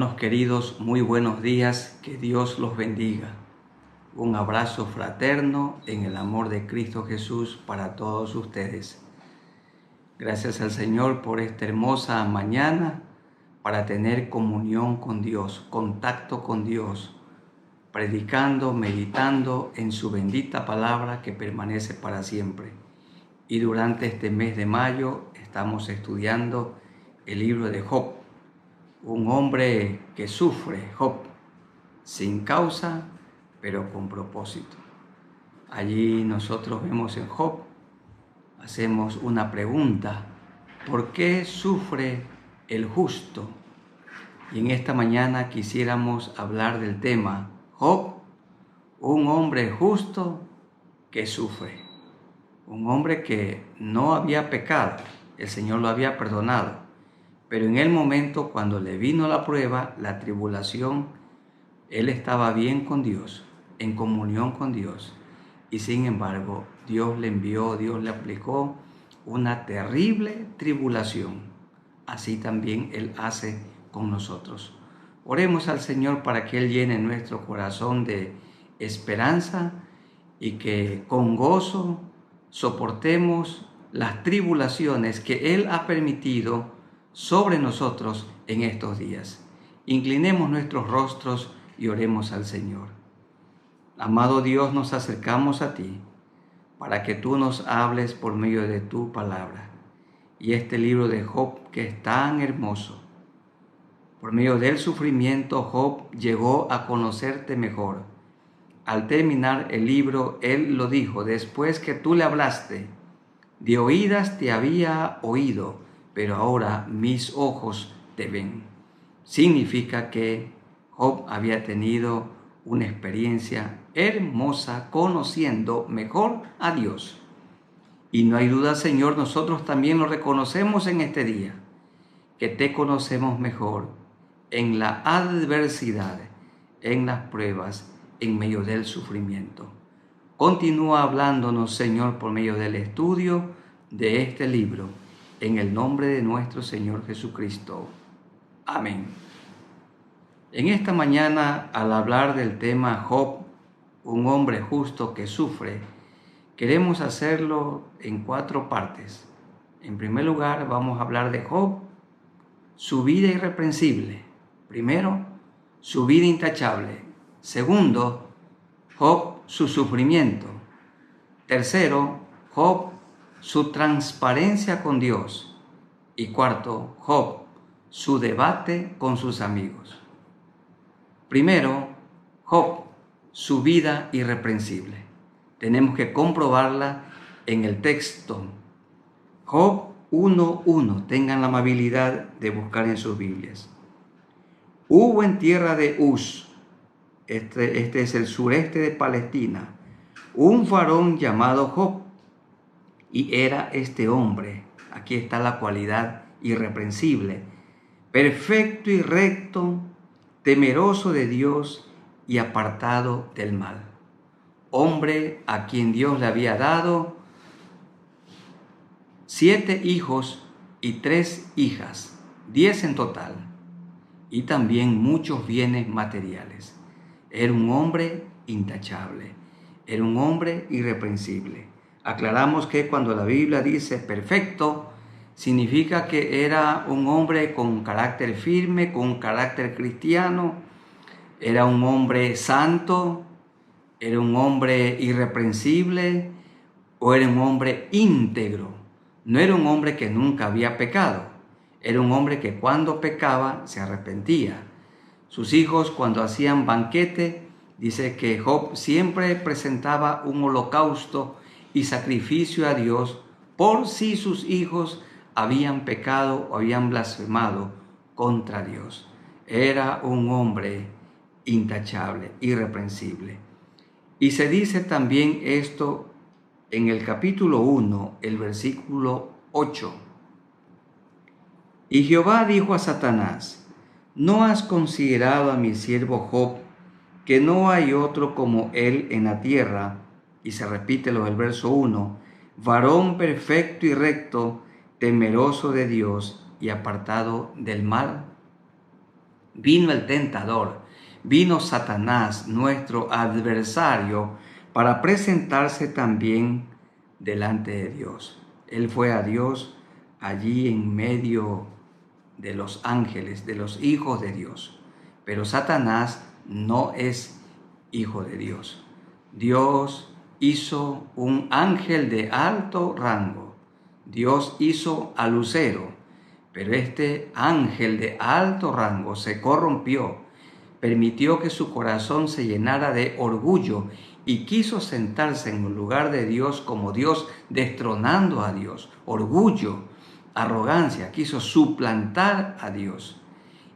Hermanos queridos, muy buenos días, que Dios los bendiga. Un abrazo fraterno en el amor de Cristo Jesús para todos ustedes. Gracias al Señor por esta hermosa mañana para tener comunión con Dios, contacto con Dios, predicando, meditando en su bendita palabra que permanece para siempre. Y durante este mes de mayo estamos estudiando el libro de Job. Un hombre que sufre, Job, sin causa, pero con propósito. Allí nosotros vemos en Job, hacemos una pregunta: ¿por qué sufre el justo? Y en esta mañana quisiéramos hablar del tema Job, un hombre justo que sufre. Un hombre que no había pecado, el Señor lo había perdonado. Pero en el momento cuando le vino la prueba, la tribulación, él estaba bien con Dios, en comunión con Dios. Y sin embargo, Dios le envió, Dios le aplicó una terrible tribulación. Así también Él hace con nosotros. Oremos al Señor para que Él llene nuestro corazón de esperanza y que con gozo soportemos las tribulaciones que Él ha permitido sobre nosotros en estos días. Inclinemos nuestros rostros y oremos al Señor. Amado Dios, nos acercamos a ti para que tú nos hables por medio de tu palabra. Y este libro de Job, que es tan hermoso, por medio del sufrimiento, Job llegó a conocerte mejor. Al terminar el libro, él lo dijo: después que tú le hablaste, de oídas te había oído, pero ahora mis ojos te ven. Significa que Job había tenido una experiencia hermosa conociendo mejor a Dios. Y no hay duda, Señor, nosotros también lo reconocemos en este día, que te conocemos mejor en la adversidad, en las pruebas, en medio del sufrimiento. Continúa hablándonos, Señor, por medio del estudio de este libro, en el nombre de nuestro Señor Jesucristo. Amén. En esta mañana, al hablar del tema Job, un hombre justo que sufre, queremos hacerlo en 4 partes. En primer lugar, vamos a hablar de Job, su vida irreprensible. Primero, su vida intachable. Segundo, Job, su sufrimiento. Tercero, Job, su transparencia con Dios. Y cuarto, Job, su debate con sus amigos. Primero, Job, su vida irreprensible. Tenemos que comprobarla en el texto. Job 1:1, tengan la amabilidad de buscar en sus Biblias. Hubo en tierra de Uz, este es el sureste de Palestina, un varón llamado Job. Y era este hombre, aquí está la cualidad irreprensible, perfecto y recto, temeroso de Dios y apartado del mal. Hombre a quien Dios le había dado 7 hijos y 3 hijas, 10 en total, y también muchos bienes materiales. Era un hombre intachable, era un hombre irreprensible. Aclaramos que cuando la Biblia dice perfecto, significa que era un hombre con carácter firme, con carácter cristiano, era un hombre santo, era un hombre irreprensible o era un hombre íntegro. No era un hombre que nunca había pecado, era un hombre que cuando pecaba se arrepentía. Sus hijos, cuando hacían banquete, dice que Job siempre presentaba un holocausto y sacrificio a Dios por si sus hijos habían pecado o habían blasfemado contra Dios. Era un hombre intachable, irreprensible. Y se dice también esto en el capítulo 1, el versículo 8. Y Jehová dijo a Satanás: ¿no has considerado a mi siervo Job, que no hay otro como él en la tierra? Y se repite lo del verso 1, varón perfecto y recto, temeroso de Dios y apartado del mal. vino el tentador, vino Satanás, nuestro adversario, para presentarse también delante de Dios. Él fue a Dios allí en medio de los ángeles, de los hijos de Dios. Pero Satanás no es hijo de Dios. Dios hizo un ángel de alto rango. Dios hizo a Lucero, pero este ángel de alto rango se corrompió, permitió que su corazón se llenara de orgullo y quiso sentarse en el lugar de Dios como Dios, destronando a Dios. Orgullo, arrogancia, quiso suplantar a Dios.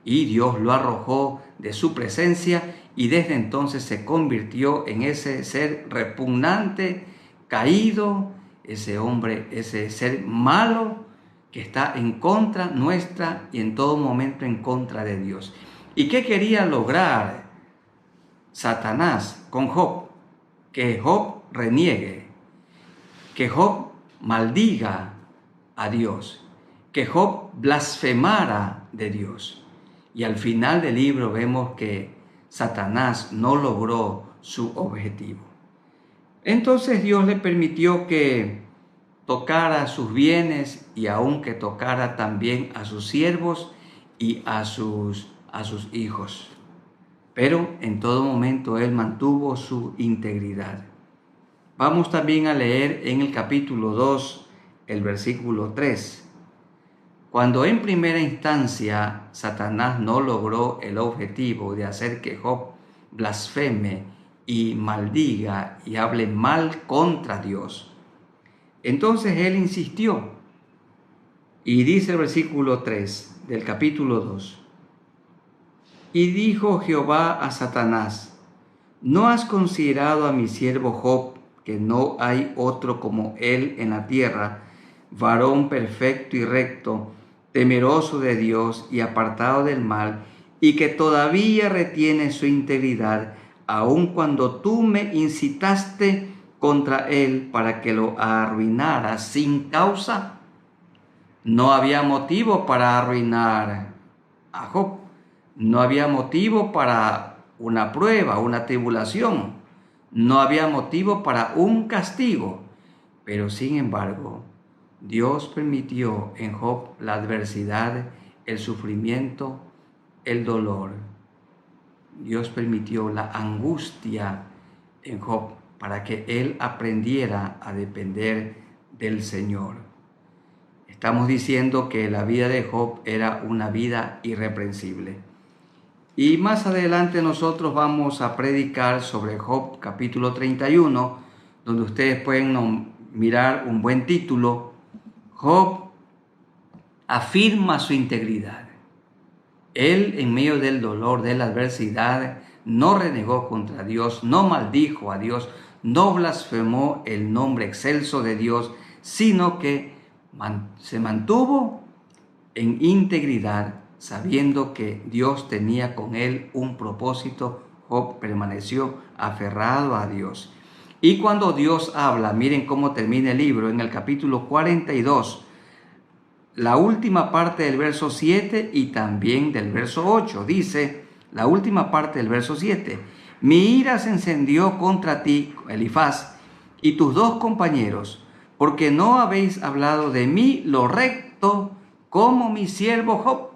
Y Dios lo arrojó de su presencia y desde entonces se convirtió en ese ser repugnante, caído, ese hombre, ese ser malo que está en contra nuestra y en todo momento en contra de Dios. ¿Y qué quería lograr Satanás con Job? Que Job reniegue, que Job maldiga a Dios, que Job blasfemara de Dios. Y al final del libro vemos que Satanás no logró su objetivo. Entonces Dios le permitió que tocara sus bienes y aun que tocara también a sus siervos y a sus hijos. Pero en todo momento él mantuvo su integridad. Vamos también a leer en el capítulo 2, el versículo 3. Cuando en primera instancia Satanás no logró el objetivo de hacer que Job blasfeme y maldiga y hable mal contra Dios, entonces él insistió y dice el versículo 3 del capítulo 2. Y dijo Jehová a Satanás: ¿no has considerado a mi siervo Job, que no hay otro como él en la tierra, varón perfecto y recto, temeroso de Dios y apartado del mal, y que todavía retiene su integridad, aun cuando tú me incitaste contra él para que lo arruinara sin causa? No había motivo para arruinar a Job. No había motivo para una prueba, una tribulación. No había motivo para un castigo. Pero sin embargo, Dios permitió en Job la adversidad, el sufrimiento, el dolor. Dios permitió la angustia en Job para que él aprendiera a depender del Señor. Estamos diciendo que la vida de Job era una vida irreprensible. Y más adelante nosotros vamos a predicar sobre Job capítulo 31, donde ustedes pueden mirar un buen título. Job afirma su integridad. Él, en medio del dolor, de la adversidad, no renegó contra Dios, no maldijo a Dios, no blasfemó el nombre excelso de Dios, sino que se mantuvo en integridad, sabiendo que Dios tenía con él un propósito. Job permaneció aferrado a Dios. Y cuando Dios habla, miren cómo termina el libro en el capítulo 42, la última parte del verso 7 y también del verso 8. Dice, la última parte del verso 7, mi ira se encendió contra ti, Elifaz, y tus dos compañeros, porque no habéis hablado de mí lo recto como mi siervo Job.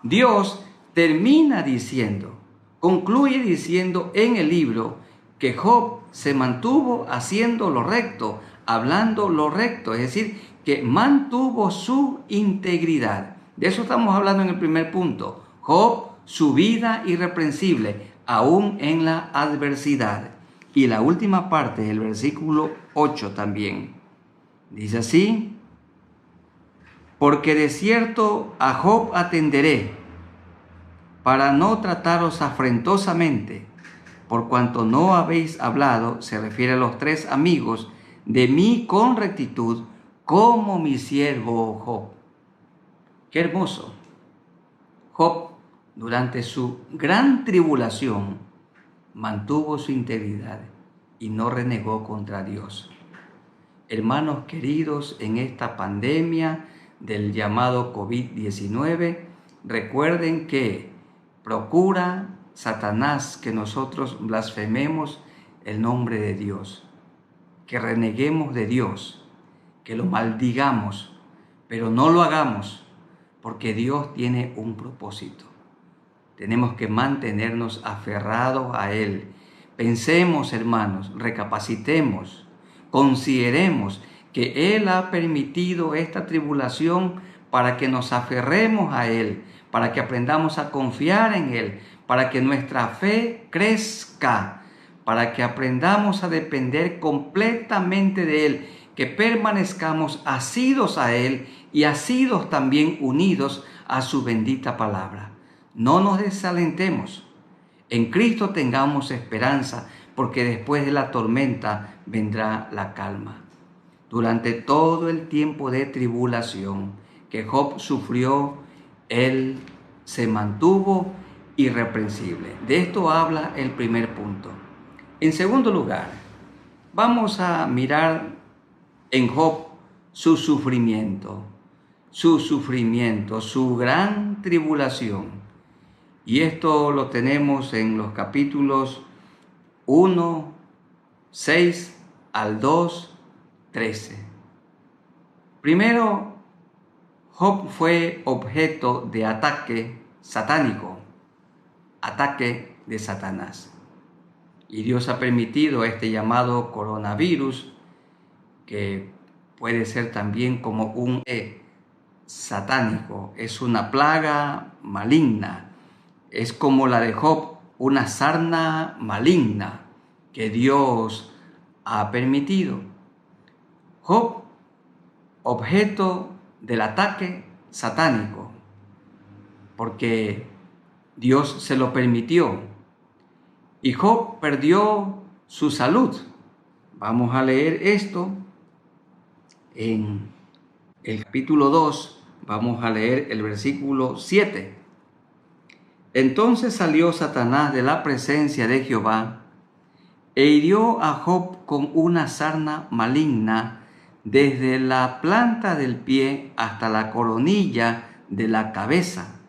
Dios termina diciendo, concluye diciendo en el libro que Job se mantuvo haciendo lo recto, hablando lo recto, es decir, que mantuvo su integridad. De eso estamos hablando en el primer punto. Job, su vida irreprensible, aún en la adversidad. Y la última parte del versículo 8 también. Dice así, porque de cierto a Job atenderé, para no trataros afrentosamente, por cuanto no habéis hablado, se refiere a los tres amigos, de mí con rectitud, como mi siervo Job. Qué hermoso. Job, durante su gran tribulación, mantuvo su integridad y no renegó contra Dios. Hermanos queridos, en esta pandemia del llamado COVID-19, recuerden que procura Satanás que nosotros blasfememos el nombre de Dios, que reneguemos de Dios, que lo maldigamos, pero no lo hagamos, porque Dios tiene un propósito. Tenemos que mantenernos aferrados a Él. Pensemos, hermanos, recapacitemos, consideremos que Él ha permitido esta tribulación para que nos aferremos a Él, para que aprendamos a confiar en Él, para que nuestra fe crezca, para que aprendamos a depender completamente de Él, que permanezcamos asidos a Él y asidos también unidos a su bendita palabra. No nos desalentemos. En Cristo tengamos esperanza, porque después de la tormenta vendrá la calma. Durante todo el tiempo de tribulación que Job sufrió, él se mantuvo irreprensible. De esto habla el primer punto. En segundo lugar, vamos a mirar en Job su sufrimiento, su gran tribulación. Y esto lo tenemos en los capítulos 1, 6 al 2, 13. Primero, Job fue objeto de ataque satánico, ataque de Satanás. Y Dios ha permitido este llamado coronavirus, que puede ser también como un satánico, es una plaga maligna. Es como la de Job, una sarna maligna que Dios ha permitido. Job, objeto del ataque satánico, porque Dios se lo permitió. Y Job perdió su salud. Vamos a leer esto en el capítulo 2, vamos a leer el versículo 7. Entonces salió Satanás de la presencia de Jehová e hirió a Job con una sarna maligna desde la planta del pie hasta la coronilla de la cabeza.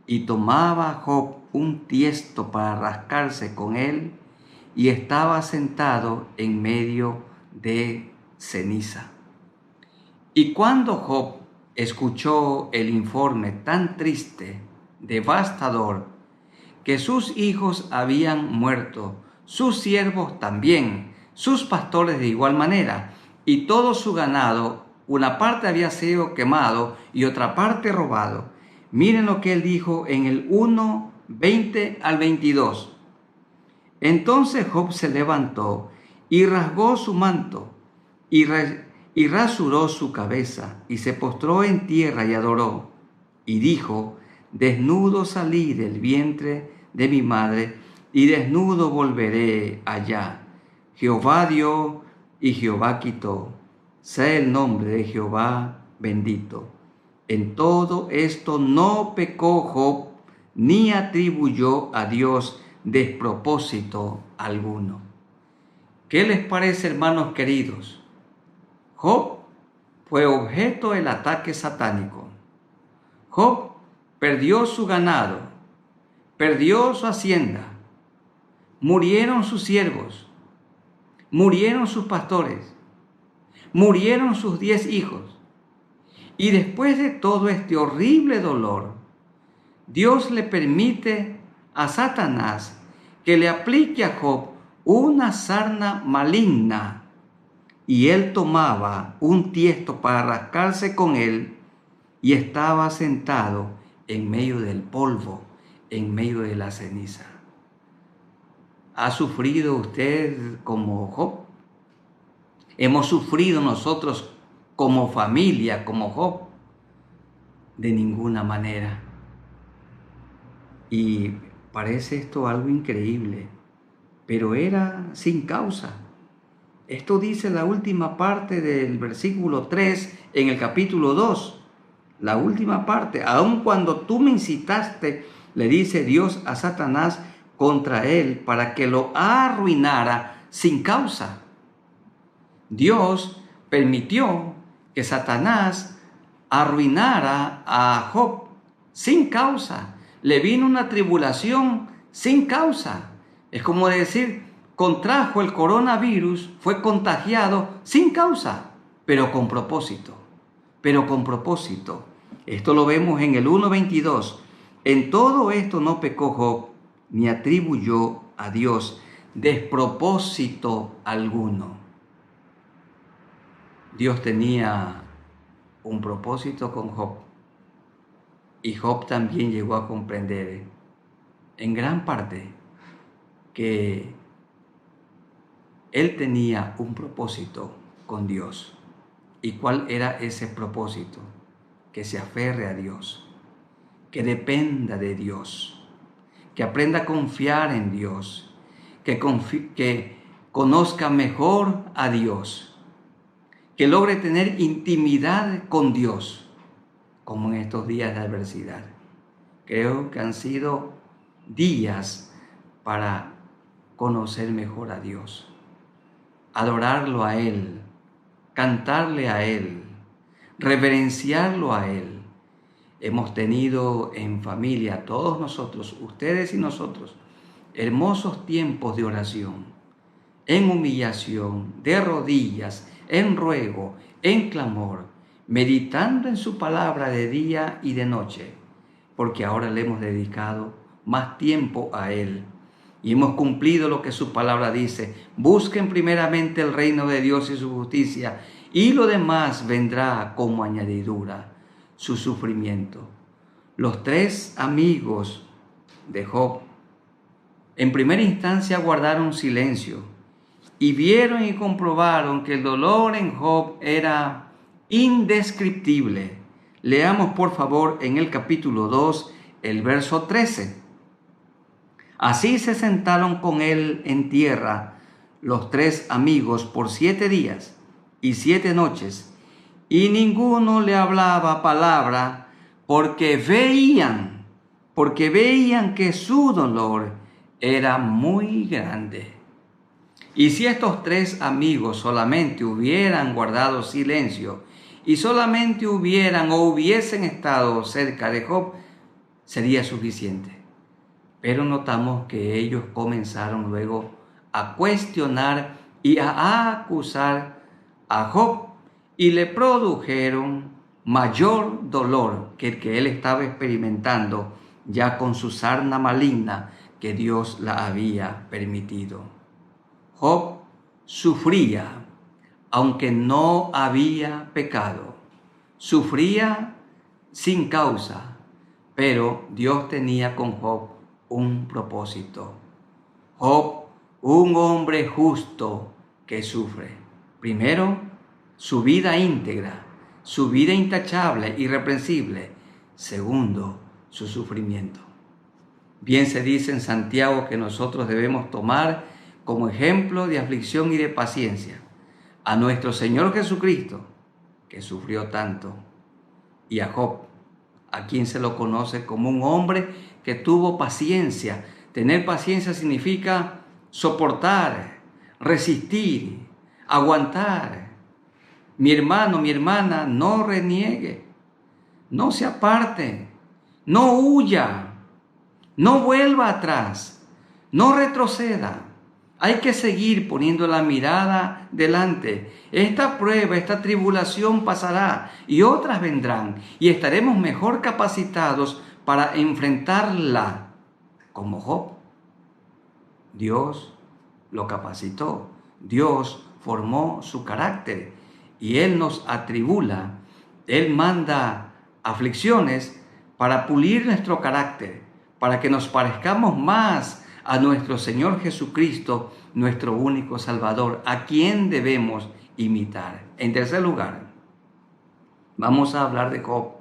Y tomaba Job un tiesto para rascarse con él y estaba sentado en medio de ceniza. Y cuando Job escuchó el informe tan triste, devastador, que sus hijos habían muerto, sus siervos también, sus pastores de igual manera, y todo su ganado, una parte había sido quemado y otra parte robado. Miren lo que él dijo en el 1, 20 al 22. Entonces Job se levantó y rasgó su manto y rasuró su cabeza y se postró en tierra y adoró. Y dijo: desnudo salí del vientre de mi madre, y desnudo volveré allá. Jehová dio y Jehová quitó. Sea el nombre de Jehová bendito. En todo esto no pecó Job, ni atribuyó a Dios despropósito alguno. ¿Qué les parece, hermanos queridos? Job fue objeto del ataque satánico. Job perdió su ganado, perdió su hacienda, murieron sus siervos, murieron sus pastores, murieron sus 10 hijos. Y después de todo este horrible dolor, Dios le permite a Satanás que le aplique a Job una sarna maligna, y él tomaba un tiesto para rascarse con él y estaba sentado en medio del polvo, en medio de la ceniza. ¿Ha sufrido usted como Job? ¿Hemos sufrido nosotros como familia, como Job? De ninguna manera. Y parece esto algo increíble, pero era sin causa. Esto dice la última parte del versículo 3 en el capítulo 2. La última parte: aun cuando tú me incitaste, le dice Dios a Satanás contra él, para que lo arruinara sin causa. Dios permitió que Satanás arruinara a Job sin causa. le vino una tribulación sin causa. Es como decir, contrajo el coronavirus, fue contagiado sin causa, pero con propósito. Pero con propósito. Esto lo vemos en el 1:22. En todo esto no pecó Job, ni atribuyó a Dios despropósito alguno. Dios tenía un propósito con Job. Y Job también llegó a comprender en gran parte que él tenía un propósito con Dios. ¿Y cuál era ese propósito? Que se aferre a Dios, que dependa de Dios, que aprenda a confiar en Dios, que conozca mejor a Dios, que logre tener intimidad con Dios, como en estos días de adversidad. Creo que han sido días para conocer mejor a Dios, adorarlo a Él, cantarle a Él, reverenciarlo a Él. Hemos tenido en familia, todos nosotros, ustedes y nosotros, hermosos tiempos de oración, en humillación, de rodillas, en ruego, en clamor, meditando en su palabra de día y de noche, porque ahora le hemos dedicado más tiempo a Él y hemos cumplido lo que su palabra dice. Busquen primeramente el reino de Dios y su justicia, y lo demás vendrá como añadidura, su sufrimiento. Los 3 amigos de Job en primera instancia guardaron silencio y vieron y comprobaron que el dolor en Job era indescriptible. Leamos por favor en el capítulo 2, el verso 13. Así se sentaron con él en tierra los 3 amigos por 7 días y 7 noches, y ninguno le hablaba palabra, porque veían que su dolor era muy grande. Y si estos 3 amigos solamente hubieran guardado silencio y solamente hubiesen estado cerca de Job, sería suficiente. Pero notamos que ellos comenzaron luego a cuestionar y a acusar a Job y le produjeron mayor dolor que el que él estaba experimentando ya con su sarna maligna que Dios la había permitido. Job sufría, aunque no había pecado. Sufría sin causa, pero Dios tenía con Job un propósito. Job, un hombre justo que sufre. Primero, su vida íntegra, su vida intachable, irreprensible. Segundo, su sufrimiento. Bien se dice en Santiago que nosotros debemos tomar como ejemplo de aflicción y de paciencia a nuestro Señor Jesucristo, que sufrió tanto, y a Job, a quien se lo conoce como un hombre que tuvo paciencia. Tener paciencia significa soportar, resistir, aguantar. Mi hermano, mi hermana, no reniegue, no se aparte, no huya, no vuelva atrás, no retroceda. Hay que seguir poniendo la mirada delante. Esta prueba, esta tribulación pasará y otras vendrán, y estaremos mejor capacitados para enfrentarla como Job. Dios lo capacitó, Dios formó su carácter y Él nos atribula, Él manda aflicciones para pulir nuestro carácter, para que nos parezcamos más a nuestro Señor Jesucristo, nuestro único Salvador, a quien debemos imitar. En tercer lugar, vamos a hablar de Job,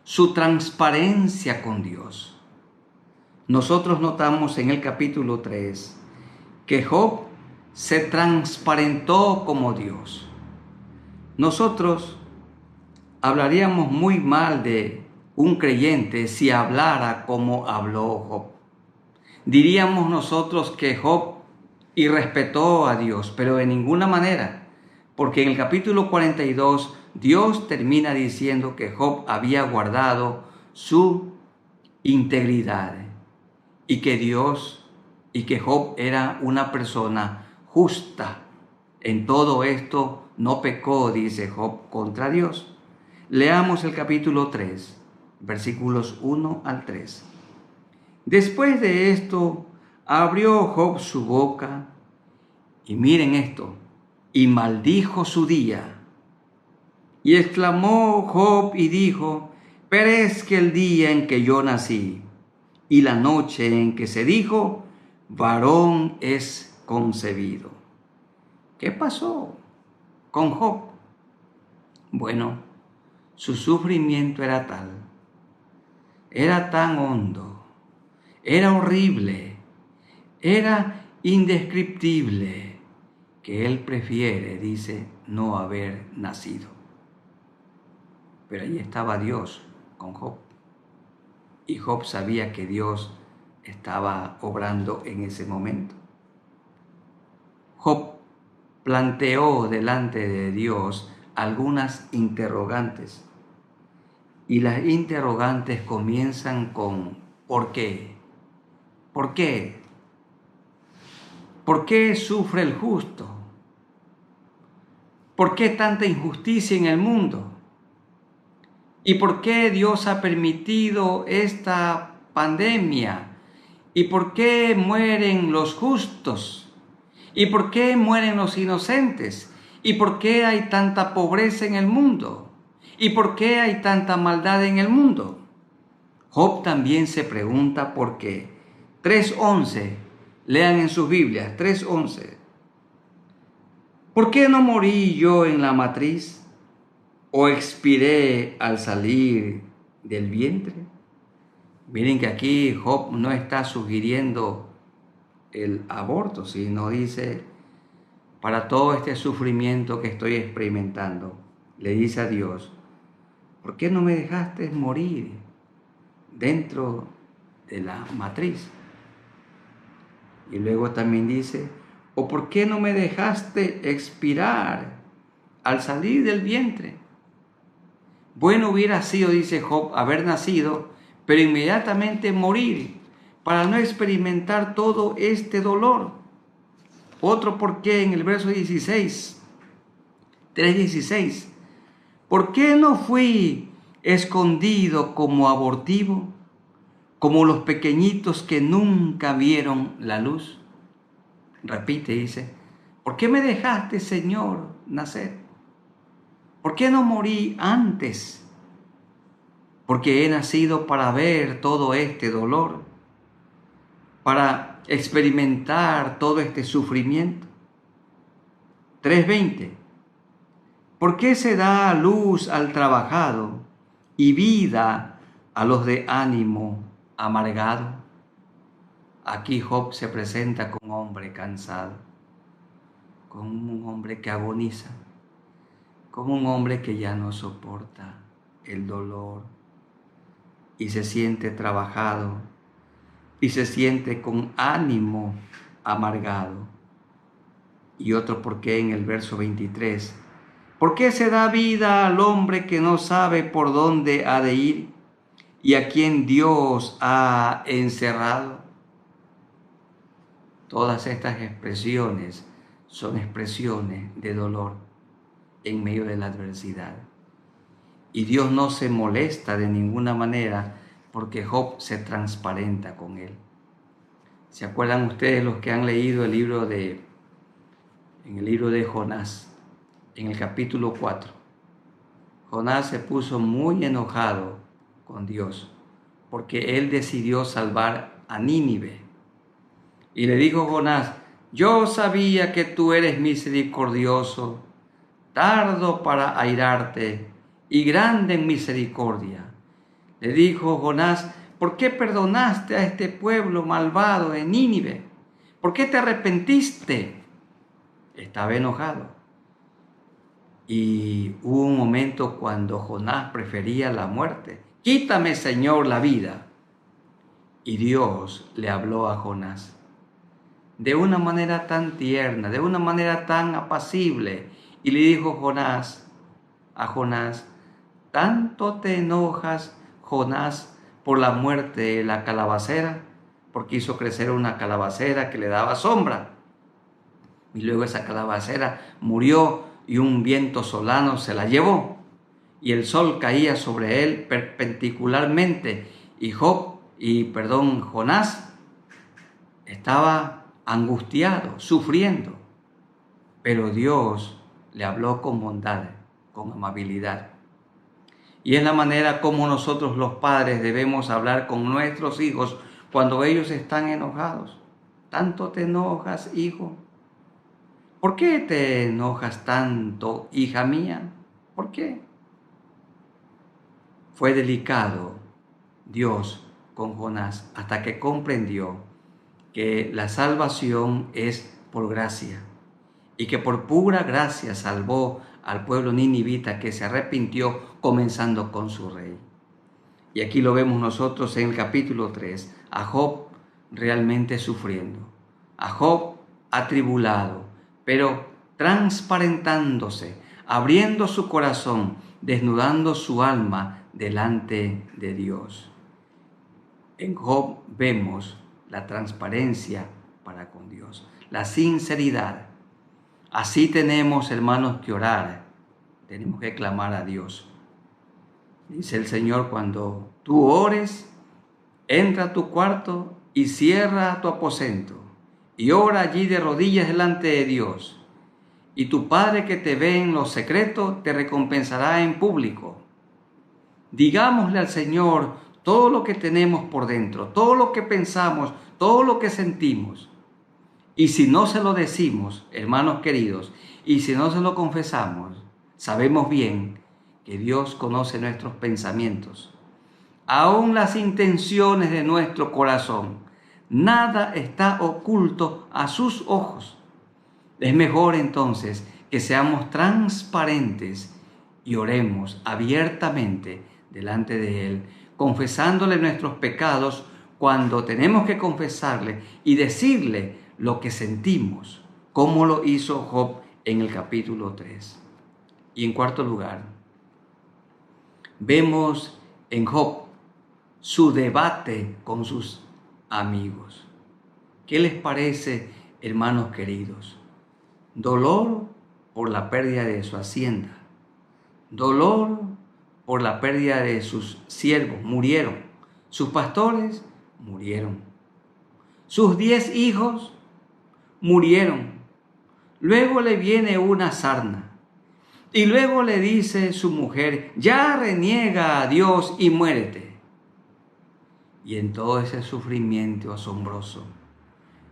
su transparencia con Dios. Nosotros notamos en el capítulo 3 que Job se transparentó como Dios. Nosotros hablaríamos muy mal de un creyente si hablara como habló Job. Diríamos nosotros que Job irrespetó a Dios, pero de ninguna manera, porque en el capítulo 42 Dios termina diciendo que Job había guardado su integridad y que Job era una persona justa. En todo esto no pecó, dice Job, contra Dios. Leamos el capítulo 3, versículos 1 al 3. Después de esto, abrió Job su boca, y miren esto, y maldijo su día. Y exclamó Job y dijo: perezca el día en que yo nací, y la noche en que se dijo, varón es concebido. ¿Qué pasó con Job? Bueno, su sufrimiento era tal, era tan hondo, era horrible, era indescriptible, que él prefiere, dice, no haber nacido. Pero allí estaba Dios con Job. Y Job sabía que Dios estaba obrando en ese momento. Job planteó delante de Dios algunas interrogantes. Y las interrogantes comienzan con ¿por qué? ¿Por qué? ¿Por qué sufre el justo? ¿Por qué tanta injusticia en el mundo? ¿Y por qué Dios ha permitido esta pandemia? ¿Y por qué mueren los justos? ¿Y por qué mueren los inocentes? ¿Y por qué hay tanta pobreza en el mundo? ¿Y por qué hay tanta maldad en el mundo? Job también se pregunta por qué. 3:11, lean en sus Biblias, 3:11. ¿Por qué no morí yo en la matriz? ¿O expiré al salir del vientre? Miren que aquí Job no está sugiriendo el aborto, sino dice, para todo este sufrimiento que estoy experimentando, le dice a Dios, ¿por qué no me dejaste morir dentro de la matriz? Y luego también dice, ¿o por qué no me dejaste expirar al salir del vientre? Bueno hubiera sido, dice Job, haber nacido, pero inmediatamente morir, para no experimentar todo este dolor. Otro por qué en el verso 16, 3:16. ¿Por qué no fui escondido como abortivo, como los pequeñitos que nunca vieron la luz? Repite, dice, ¿por qué me dejaste, Señor, nacer? ¿Por qué no morí antes? Porque he nacido para ver todo este dolor, para experimentar todo este sufrimiento. 3:20. ¿Por qué se da luz al trabajado y vida a los de ánimo amargado? Aquí Job se presenta como un hombre cansado, como un hombre que agoniza, como un hombre que ya no soporta el dolor y se siente trabajado y se siente con ánimo amargado. Y otro por qué en el verso 23. ¿Por qué se da vida al hombre que no sabe por dónde ha de ir y a quien Dios ha encerrado? Todas estas expresiones son expresiones de dolor en medio de la adversidad. Y Dios no se molesta de ninguna manera porque Job se transparenta con él. ¿Se acuerdan ustedes los que han leído en el libro de Jonás, en el capítulo 4? Jonás se puso muy enojado con Dios porque él decidió salvar a Nínive. Y le dijo Jonás, yo sabía que tú eres misericordioso, tardo para airarte y grande en misericordia. Le dijo Jonás, ¿por qué perdonaste a este pueblo malvado de Nínive? ¿Por qué te arrepentiste? Estaba enojado. Y hubo un momento cuando Jonás prefería la muerte. Quítame, Señor, la vida. Y Dios le habló a Jonás de una manera tan tierna, de una manera tan apacible. Y le dijo a Jonás, ¿tanto te enojas, Jonás, por la muerte de la calabacera, porque hizo crecer una calabacera que le daba sombra. Y luego esa calabacera murió y un viento solano se la llevó. Y el sol caía sobre él perpendicularmente. Y Jonás estaba angustiado, sufriendo. Pero Dios le habló con bondad, con amabilidad. Y es la manera como nosotros los padres debemos hablar con nuestros hijos cuando ellos están enojados. ¿Tanto te enojas, hijo? ¿Por qué te enojas tanto, hija mía? ¿Por qué? Fue delicado Dios con Jonás hasta que comprendió que la salvación es por gracia y que por pura gracia salvó al pueblo ninivita que se arrepintió comenzando con su rey. Y aquí lo vemos nosotros en el capítulo 3, a Job realmente sufriendo, a Job atribulado, pero transparentándose, abriendo su corazón, desnudando su alma delante de Dios. En Job vemos la transparencia para con Dios, la sinceridad. Así tenemos, hermanos, que orar, tenemos que clamar a Dios. Dice el Señor, cuando tú ores, entra a tu cuarto y cierra tu aposento y ora allí de rodillas delante de Dios. Y tu Padre que te ve en lo secreto te recompensará en público. Digámosle al Señor todo lo que tenemos por dentro, todo lo que pensamos, todo lo que sentimos. Y si no se lo decimos, hermanos queridos, y si no se lo confesamos, sabemos bien que Dios conoce nuestros pensamientos, aún las intenciones de nuestro corazón. Nada está oculto a sus ojos. Es mejor entonces que seamos transparentes y oremos abiertamente delante de Él, confesándole nuestros pecados cuando tenemos que confesarle y decirle lo que sentimos, como lo hizo Job en el capítulo 3. Y en cuarto lugar, vemos en Job su debate con sus amigos. ¿Qué les parece, hermanos queridos? Dolor por la pérdida de su hacienda, dolor por la pérdida de sus siervos, murieron. Sus pastores murieron. Sus 10 hijos murieron. Luego le viene una sarna. Y luego le dice su mujer, ya reniega a Dios y muérete. Y en todo ese sufrimiento asombroso,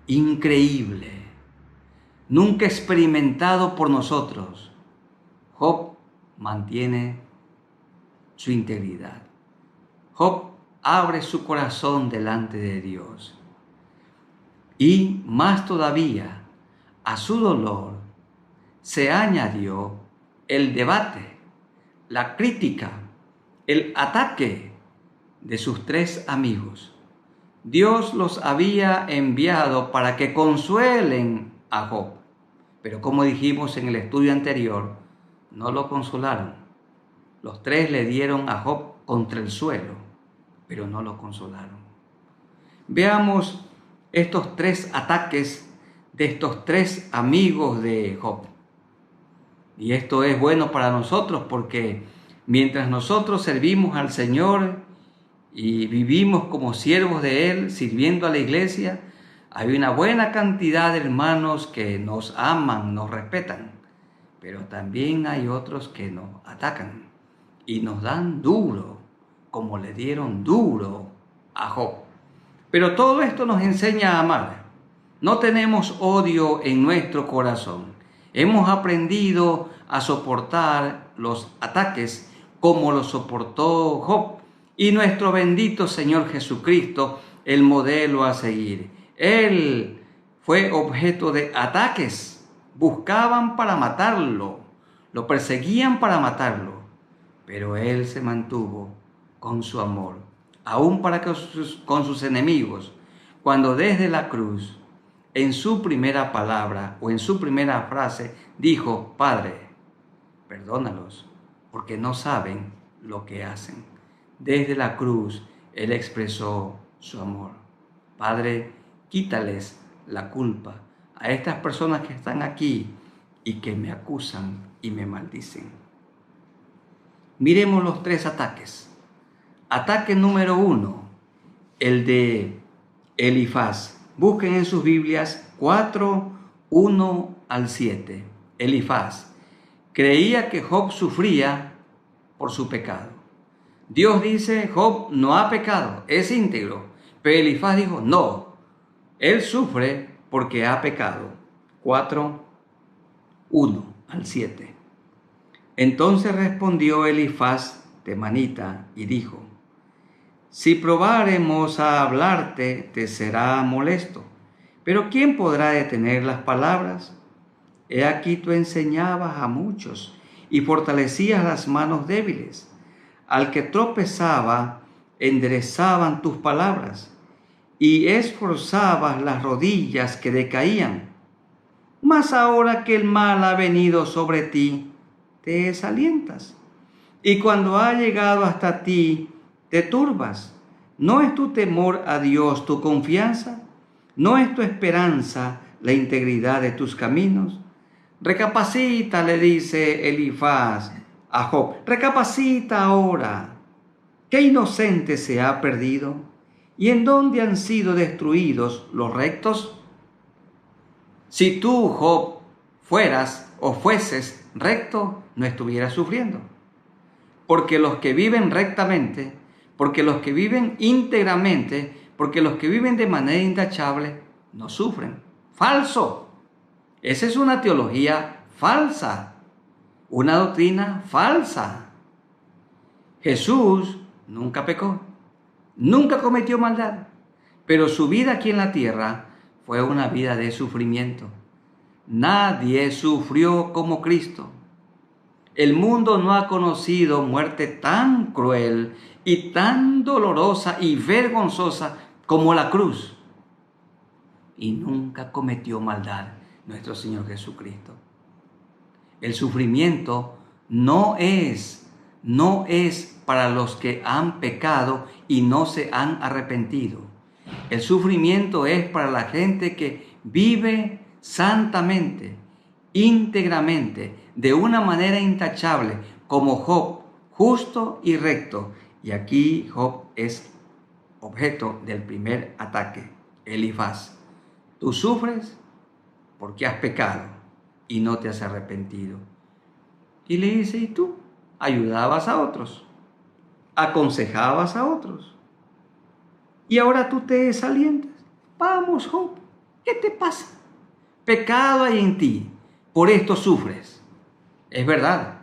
increíble, nunca experimentado por nosotros, Job mantiene su integridad. Job abre su corazón delante de Dios. Y más todavía, a su dolor se añadió el debate, la crítica, el ataque de sus 3 amigos. Dios los había enviado para que consuelen a Job, pero como dijimos en el estudio anterior, no lo consolaron. Los 3 le dieron a Job contra el suelo, pero no lo consolaron. Veamos estos 3 ataques de estos 3 amigos de Job. Y esto es bueno para nosotros porque mientras nosotros servimos al Señor y vivimos como siervos de Él, sirviendo a la iglesia, hay una buena cantidad de hermanos que nos aman, nos respetan, pero también hay otros que nos atacan y nos dan duro, como le dieron duro a Job. Pero todo esto nos enseña a amar. No tenemos odio en nuestro corazón. Hemos aprendido a soportar los ataques como lo soportó Job. Y nuestro bendito Señor Jesucristo, el modelo a seguir. Él fue objeto de ataques. Buscaban para matarlo. Lo perseguían para matarlo. Pero Él se mantuvo con su amor, aún para con sus enemigos, cuando desde la cruz, en su primera palabra o en su primera frase, dijo, Padre, perdónalos, porque no saben lo que hacen. Desde la cruz, él expresó su amor. Padre, quítales la culpa a estas personas que están aquí y que me acusan y me maldicen. Miremos los 3 ataques. Ataque número 1, el de Elifaz. Busquen en sus Biblias 4, 1 al 7. Elifaz creía que Job sufría por su pecado. Dios dice, Job no ha pecado, es íntegro. Pero Elifaz dijo, no, él sufre porque ha pecado. 4, 1 al 7. Entonces respondió Elifaz temanita y dijo, si probáremos a hablarte, te será molesto. Pero ¿quién podrá detener las palabras? He aquí tú enseñabas a muchos y fortalecías las manos débiles. Al que tropezaba, enderezaban tus palabras y esforzabas las rodillas que decaían. Mas ahora que el mal ha venido sobre ti, te desalientas. Y cuando ha llegado hasta ti, te turbas. ¿No es tu temor a Dios tu confianza? ¿No es tu esperanza la integridad de tus caminos? Recapacita, le dice Elifaz a Job. Recapacita ahora. ¿Qué inocente se ha perdido? ¿Y en dónde han sido destruidos los rectos? Si tú, Job, fueras o fueses recto, no estuvieras sufriendo. Porque los que viven rectamente, porque los que viven íntegramente, porque los que viven de manera intachable, no sufren. ¡Falso! Esa es una teología falsa, una doctrina falsa. Jesús nunca pecó, nunca cometió maldad, pero su vida aquí en la tierra fue una vida de sufrimiento. Nadie sufrió como Cristo. El mundo no ha conocido muerte tan cruel y tan dolorosa y vergonzosa como la cruz. Y nunca cometió maldad nuestro Señor Jesucristo. El sufrimiento no es para los que han pecado y no se han arrepentido. El sufrimiento es para la gente que vive santamente, íntegramente, de una manera intachable, como Job, justo y recto. Y aquí Job es objeto del primer ataque, Elifaz. Tú sufres porque has pecado y no te has arrepentido. Y le dice, ¿y tú? Ayudabas a otros, aconsejabas a otros, y ahora tú te desalientas. Vamos, Job, ¿qué te pasa? Pecado hay en ti, por esto sufres. Es verdad,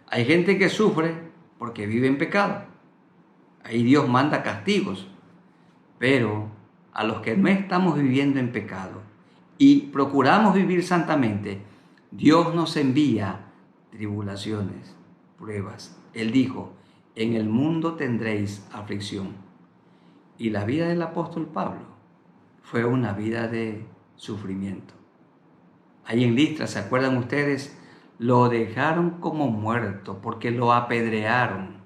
hay gente que sufre porque vive en pecado. Ahí Dios manda castigos, pero a los que no estamos viviendo en pecado y procuramos vivir santamente, Dios nos envía tribulaciones, pruebas. Él dijo, en el mundo tendréis aflicción. Y la vida del apóstol Pablo fue una vida de sufrimiento. Ahí en Listra, ¿se acuerdan ustedes? Lo dejaron como muerto porque lo apedrearon.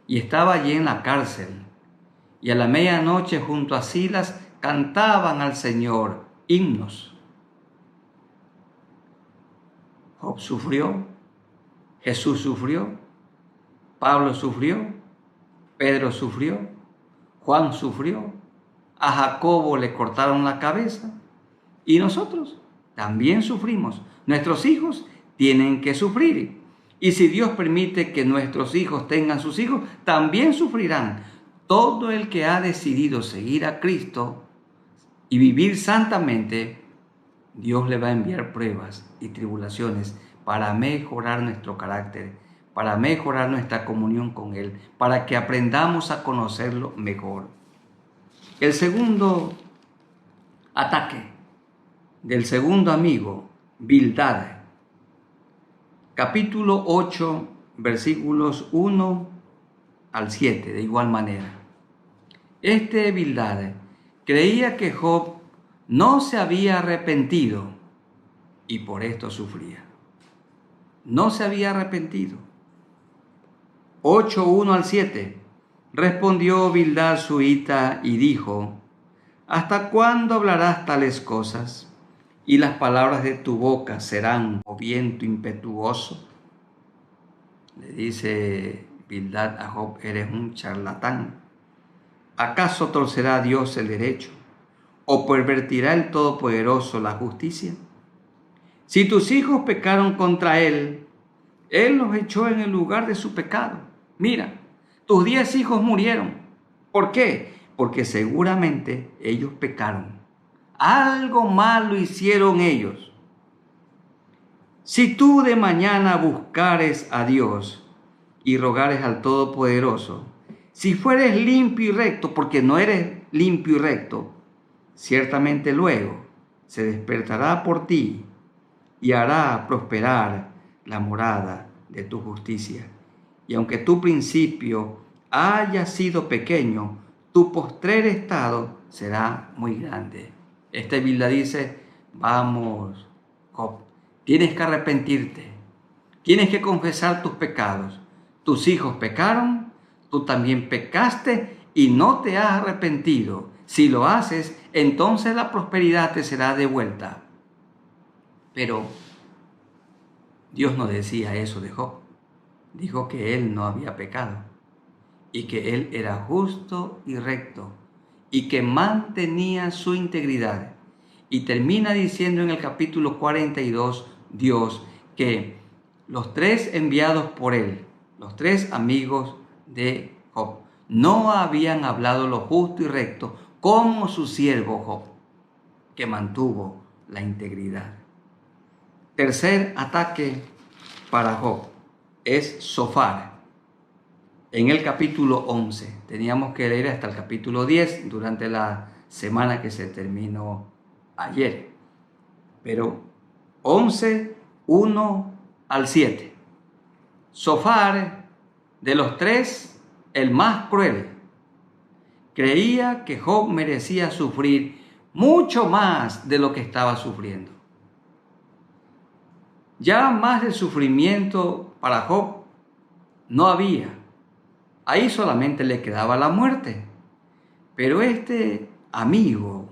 Y estaba allí en la cárcel. Y a la medianoche junto a Silas cantaban al Señor himnos. Job sufrió, Jesús sufrió, Pablo sufrió, Pedro sufrió, Juan sufrió, a Jacobo le cortaron la cabeza y nosotros también sufrimos. Nuestros hijos tienen que sufrir. Y si Dios permite que nuestros hijos tengan sus hijos, también sufrirán. Todo el que ha decidido seguir a Cristo y vivir santamente, Dios le va a enviar pruebas y tribulaciones para mejorar nuestro carácter, para mejorar nuestra comunión con Él, para que aprendamos a conocerlo mejor. El segundo ataque del segundo amigo, Bildad. Capítulo 8, versículos 1 al 7, de igual manera. Este Bildad creía que Job no se había arrepentido y por esto sufría. No se había arrepentido. 8, 1 al 7. Respondió Bildad suita y dijo: ¿Hasta cuándo hablarás tales cosas? ¿Y las palabras de tu boca serán como viento impetuoso? Le dice Bildad a Job: eres un charlatán. ¿Acaso torcerá Dios el derecho? ¿O pervertirá el Todopoderoso la justicia? Si tus hijos pecaron contra Él, Él los echó en el lugar de su pecado. Mira, tus 10 hijos murieron. ¿Por qué? Porque seguramente ellos pecaron. Algo malo hicieron ellos. Si tú de mañana buscares a Dios y rogares al Todopoderoso, si fueres limpio y recto, porque no eres limpio y recto, ciertamente luego se despertará por ti y hará prosperar la morada de tu justicia. Y aunque tu principio haya sido pequeño, tu postrer estado será muy grande. Biblia dice: vamos, Job, tienes que arrepentirte, tienes que confesar tus pecados. Tus hijos pecaron, tú también pecaste y no te has arrepentido. Si lo haces, entonces la prosperidad te será devuelta. Pero Dios no decía eso de Job. Dijo que él no había pecado y que él era justo y recto y que mantenía su integridad. Y termina diciendo en el capítulo 42 Dios que los 3 enviados por él, los 3 amigos de Job, no habían hablado lo justo y recto como su siervo Job, que mantuvo la integridad. Tercer ataque para Job es Zofar. En el capítulo 11, teníamos que leer hasta el capítulo 10 durante la semana que se terminó ayer. Pero 11, 1 al 7. Zofar, de los 3, el más cruel, creía que Job merecía sufrir mucho más de lo que estaba sufriendo. Ya más de sufrimiento para Job no había. Ahí solamente le quedaba la muerte. Pero este amigo,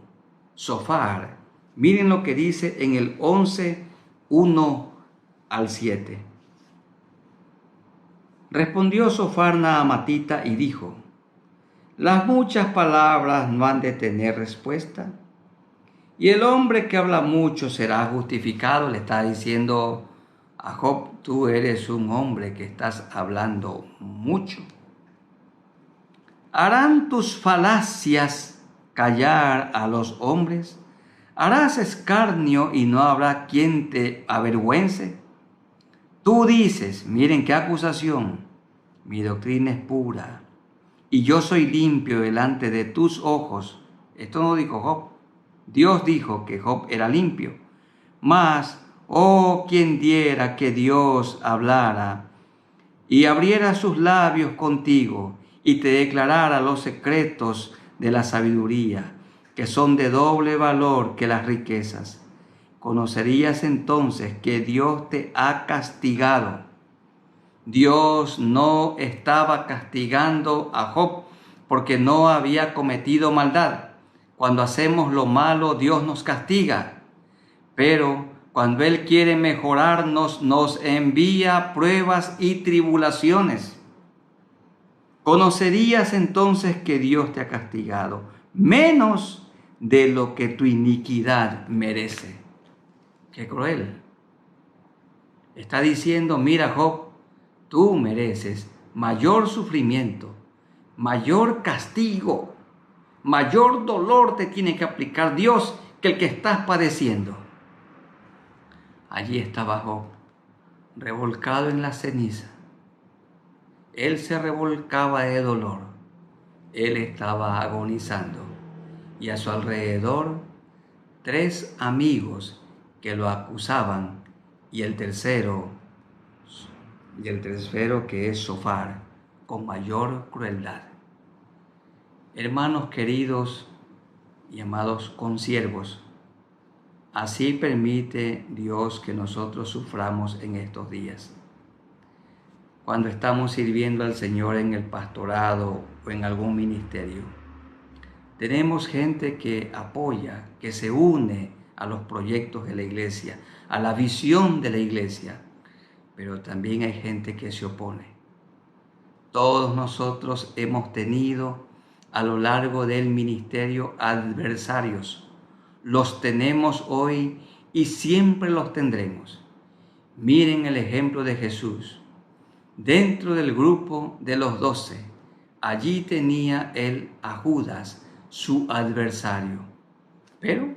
Zofar, miren lo que dice en el 11, 1 al 7. Respondió Zofar naamatita y dijo: las muchas palabras no han de tener respuesta, y el hombre que habla mucho será justificado. Le está diciendo a Job: tú eres un hombre que estás hablando mucho. ¿Harán tus falacias callar a los hombres? ¿Harás escarnio y no habrá quien te avergüence? Tú dices: miren qué acusación, mi doctrina es pura, y yo soy limpio delante de tus ojos. Esto no dijo Job. Dios dijo que Job era limpio. Mas, oh, quien diera que Dios hablara y abriera sus labios contigo y te declarara los secretos de la sabiduría, que son de doble valor que las riquezas. Conocerías entonces que Dios te ha castigado. Dios no estaba castigando a Job porque no había cometido maldad. Cuando hacemos lo malo, Dios nos castiga. Pero cuando Él quiere mejorarnos, nos envía pruebas y tribulaciones. Conocerías entonces que Dios te ha castigado menos de lo que tu iniquidad merece. Qué cruel. Está diciendo: mira, Job, tú mereces mayor sufrimiento, mayor castigo, mayor dolor te tiene que aplicar Dios que el que estás padeciendo. Allí estaba Job, revolcado en la ceniza. Él se revolcaba de dolor. Él estaba agonizando. Y a su alrededor 3 amigos que lo acusaban, y el tercero que es Zofar, con mayor crueldad. Hermanos queridos y amados consiervos, así permite Dios que nosotros suframos en estos días. cuando estamos sirviendo al Señor en el pastorado o en algún ministerio. Tenemos gente que apoya, que se une a los proyectos de la iglesia, a la visión de la iglesia, pero también hay gente que se opone. Todos nosotros hemos tenido a lo largo del ministerio adversarios. Los tenemos hoy y siempre los tendremos. Miren el ejemplo de Jesús. Dentro del grupo de los 12, allí tenía él a Judas, su adversario. Pero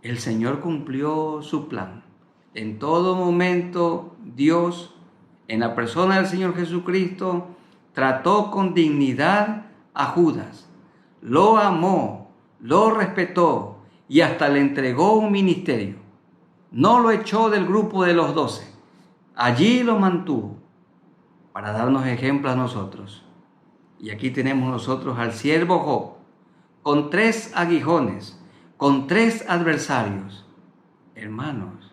el Señor cumplió su plan. En todo momento, Dios, en la persona del Señor Jesucristo, trató con dignidad a Judas. Lo amó, lo respetó y hasta le entregó un ministerio. No lo echó del grupo de los 12. Allí lo mantuvo para darnos ejemplo a nosotros. Y aquí tenemos nosotros al siervo Job, con 3 aguijones, con 3 adversarios. Hermanos,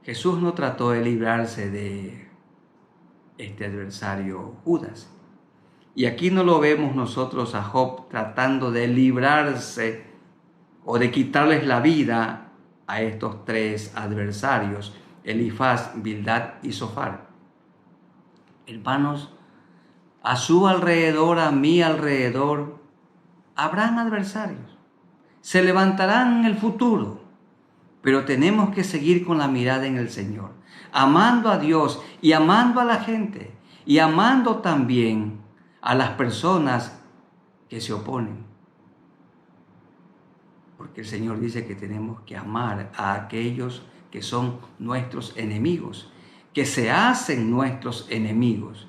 Jesús no trató de librarse de este adversario Judas. Y aquí no lo vemos nosotros a Job tratando de librarse o de quitarles la vida a estos 3 adversarios, Elifaz, Bildad y Zofar. Hermanos, a su alrededor, a mi alrededor, habrán adversarios. Se levantarán en el futuro, pero tenemos que seguir con la mirada en el Señor, amando a Dios y amando a la gente y amando también a las personas que se oponen. Porque el Señor dice que tenemos que amar a aquellos que son nuestros enemigos, que se hacen nuestros enemigos.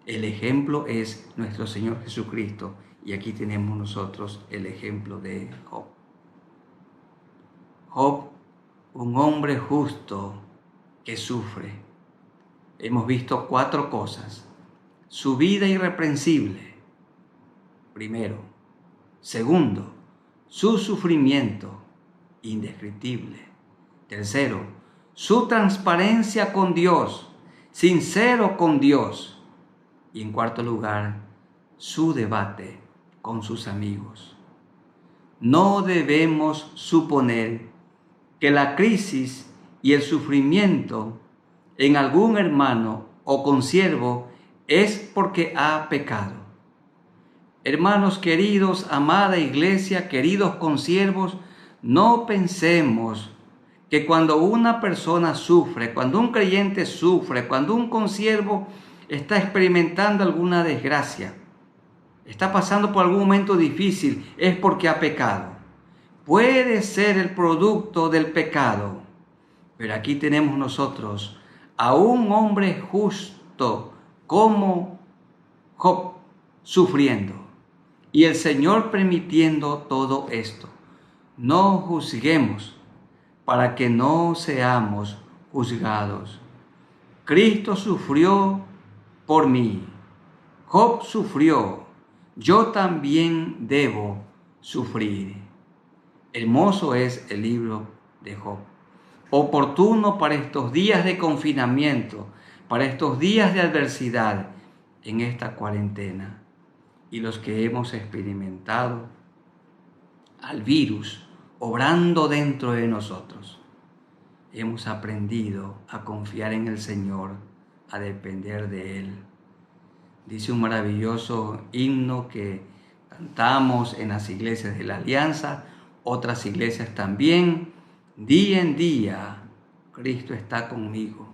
El ejemplo es nuestro Señor Jesucristo y aquí tenemos nosotros el ejemplo de Job. Job, un hombre justo que sufre. Hemos visto 4 cosas. Su vida irreprensible, primero. Segundo, su sufrimiento indescriptible. Tercero, su transparencia con Dios, sincero con Dios. Y en cuarto lugar, su debate con sus amigos. No debemos suponer que la crisis y el sufrimiento en algún hermano o consiervo es porque ha pecado. Hermanos queridos, amada iglesia, queridos consiervos, no pensemos que cuando una persona sufre, cuando un creyente sufre, cuando un consiervo está experimentando alguna desgracia, está pasando por algún momento difícil, es porque ha pecado. Puede ser el producto del pecado, pero aquí tenemos nosotros a un hombre justo como Job sufriendo y el Señor permitiendo todo esto. No juzguemos para que no seamos juzgados. Cristo sufrió por mí. Job sufrió. Yo también debo sufrir. Hermoso es el libro de Job. Oportuno para estos días de confinamiento, para estos días de adversidad en esta cuarentena. Y los que hemos experimentado al virus obrando dentro de nosotros, hemos aprendido a confiar en el Señor, a depender de Él. Dice un maravilloso himno que cantamos en las iglesias de la Alianza, otras iglesias también. Día en día, Cristo está conmigo,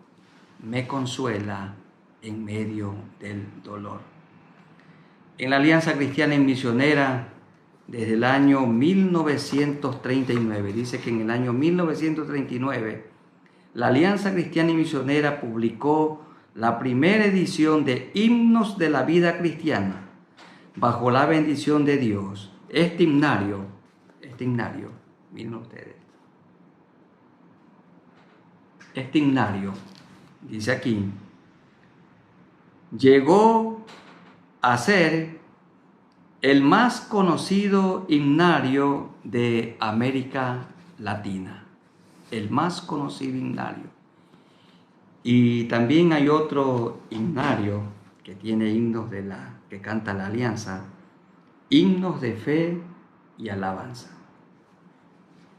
me consuela en medio del dolor. En la Alianza Cristiana y Misionera, desde el año 1939, dice que en el año 1939, la Alianza Cristiana y Misionera publicó la primera edición de Himnos de la Vida Cristiana, bajo la bendición de Dios. Este himnario, miren ustedes, este himnario, dice aquí, llegó a ser el más conocido himnario de América Latina, el más conocido himnario. Y también hay otro himnario que tiene himnos que canta la Alianza, himnos de fe y alabanza.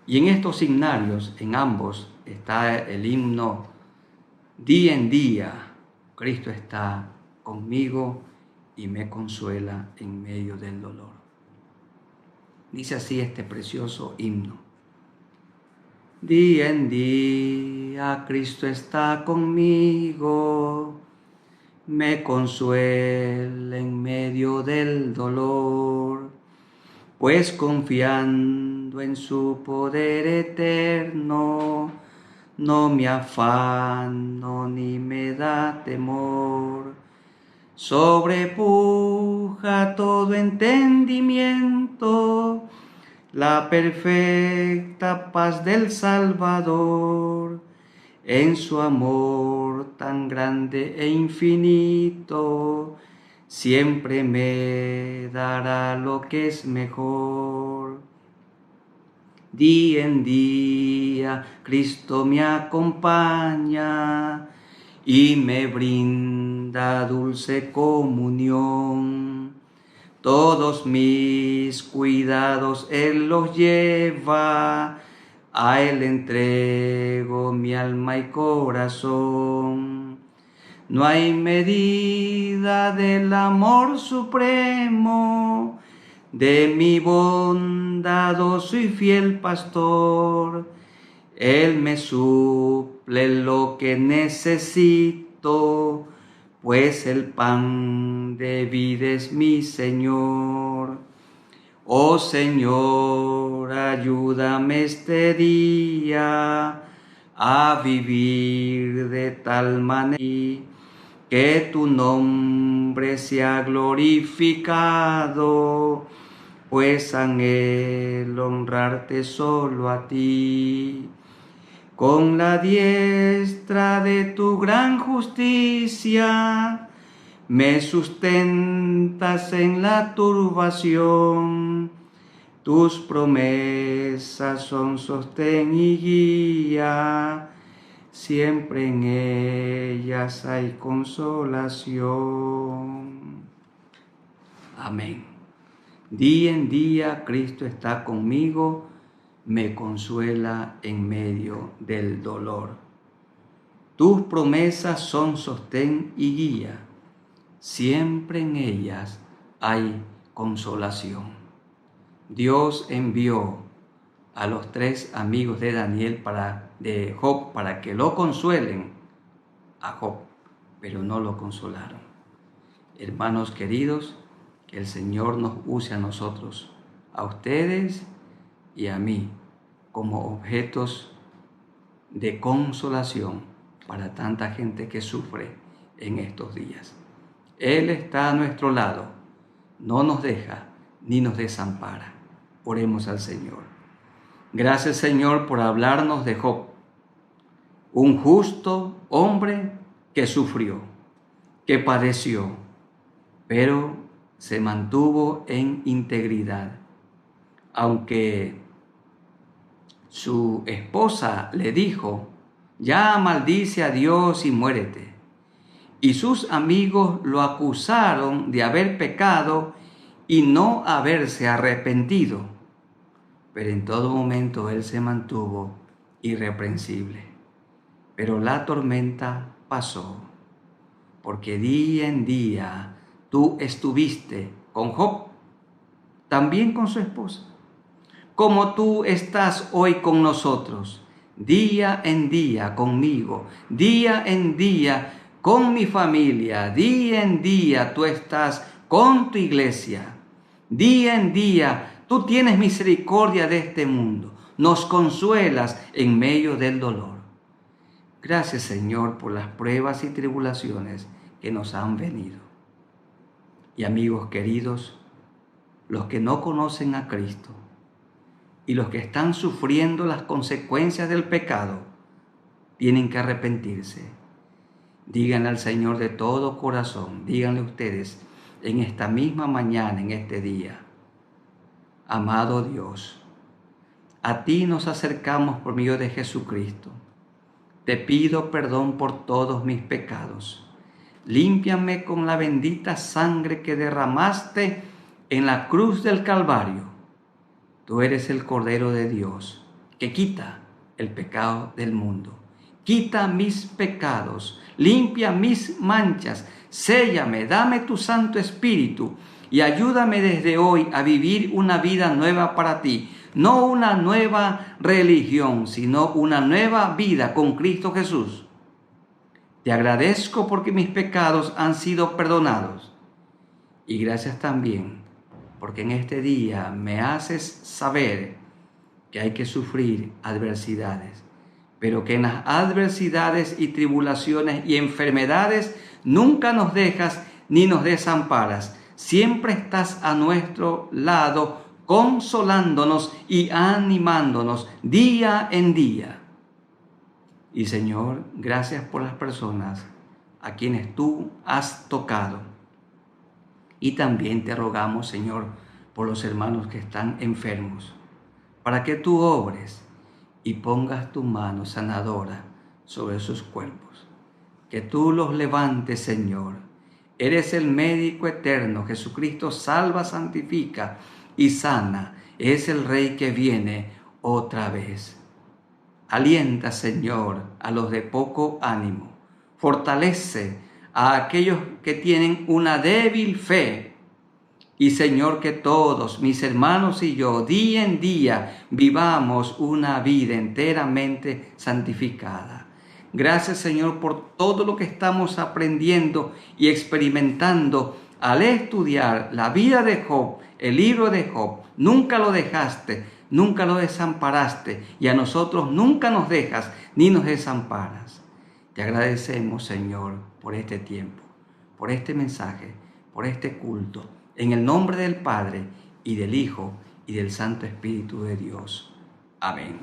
Y en estos himnarios, en ambos, está el himno Día en día, Cristo está conmigo y me consuela en medio del dolor. Dice así este precioso himno. Día en día, Cristo está conmigo, me consuela en medio del dolor, pues confiando en su poder eterno, no me afano ni me da temor. Sobrepuja todo entendimiento la perfecta paz del Salvador. En su amor tan grande e infinito, siempre me dará lo que es mejor. Día en día Cristo me acompaña y me brinda dulce comunión. Todos mis cuidados Él los lleva, a Él entrego mi alma y corazón. No hay medida del amor supremo de mi bondadoso y fiel pastor. Él me suple lo que necesito, pues el pan de vida es mi Señor. Oh Señor, ayúdame este día a vivir de tal manera que tu nombre sea glorificado, pues anhelo honrarte solo a ti. Con la diestra de tu gran justicia, me sustentas en la turbación. Tus promesas son sostén y guía, siempre en ellas hay consolación. Amén. Día en día Cristo está conmigo, me consuela en medio del dolor. Tus promesas son sostén y guía, siempre en ellas hay consolación. Dios envió a los 3 amigos de de Job para que lo consuelen a Job, pero no lo consolaron. Hermanos queridos, que el Señor nos use a nosotros, a ustedes y a mí, como objetos de consolación para tanta gente que sufre en estos días. Él está a nuestro lado, no nos deja ni nos desampara. Oremos al Señor. Gracias, Señor, por hablarnos de Job, un justo hombre que sufrió, que padeció, pero se mantuvo en integridad. Aunque su esposa le dijo, ya maldice a Dios y muérete. Y sus amigos lo acusaron de haber pecado y no haberse arrepentido. Pero en todo momento él se mantuvo irreprensible. Pero la tormenta pasó, porque día en día tú estuviste con Job, también con su esposa, como tú estás hoy con nosotros, día en día conmigo, día en día con mi familia, día en día tú estás con tu iglesia, día en día tú tienes misericordia de este mundo, nos consuelas en medio del dolor. Gracias, Señor, por las pruebas y tribulaciones que nos han venido. Y amigos queridos, los que no conocen a Cristo y los que están sufriendo las consecuencias del pecado, tienen que arrepentirse. Díganle al Señor de todo corazón, díganle ustedes en esta misma mañana, en este día: amado Dios, a ti nos acercamos por medio de Jesucristo. te pido perdón por todos mis pecados. Límpiame con la bendita sangre que derramaste en la cruz del Calvario. Tú eres el Cordero de Dios, que quita el pecado del mundo. Quita mis pecados, limpia mis manchas, séllame, dame tu Santo Espíritu y ayúdame desde hoy a vivir una vida nueva para ti. No una nueva religión, sino una nueva vida con Cristo Jesús. Te agradezco porque mis pecados han sido perdonados. Y gracias también porque en este día me haces saber que hay que sufrir adversidades, pero que en las adversidades y tribulaciones y enfermedades nunca nos dejas ni nos desamparas. Siempre estás a nuestro lado, consolándonos y animándonos día en día. Y Señor, gracias por las personas a quienes tú has tocado. Y también te rogamos, Señor, por los hermanos que están enfermos, para que tú obres y pongas tu mano sanadora sobre sus cuerpos. Que tú los levantes, Señor. Eres el médico eterno. Jesucristo salva, santifica y sana. Es el Rey que viene otra vez. Alienta, Señor, a los de poco ánimo. Fortalece a aquellos que tienen una débil fe. Y, Señor, que todos mis hermanos y yo, día en día, vivamos una vida enteramente santificada. Gracias, Señor, por todo lo que estamos aprendiendo y experimentando al estudiar la vida de Job, el libro de Job. Nunca lo dejaste, nunca lo desamparaste, y a nosotros nunca nos dejas ni nos desamparas. Te agradecemos, Señor, por este tiempo, por este mensaje, por este culto, en el nombre del Padre, y del Hijo, y del Santo Espíritu de Dios. Amén.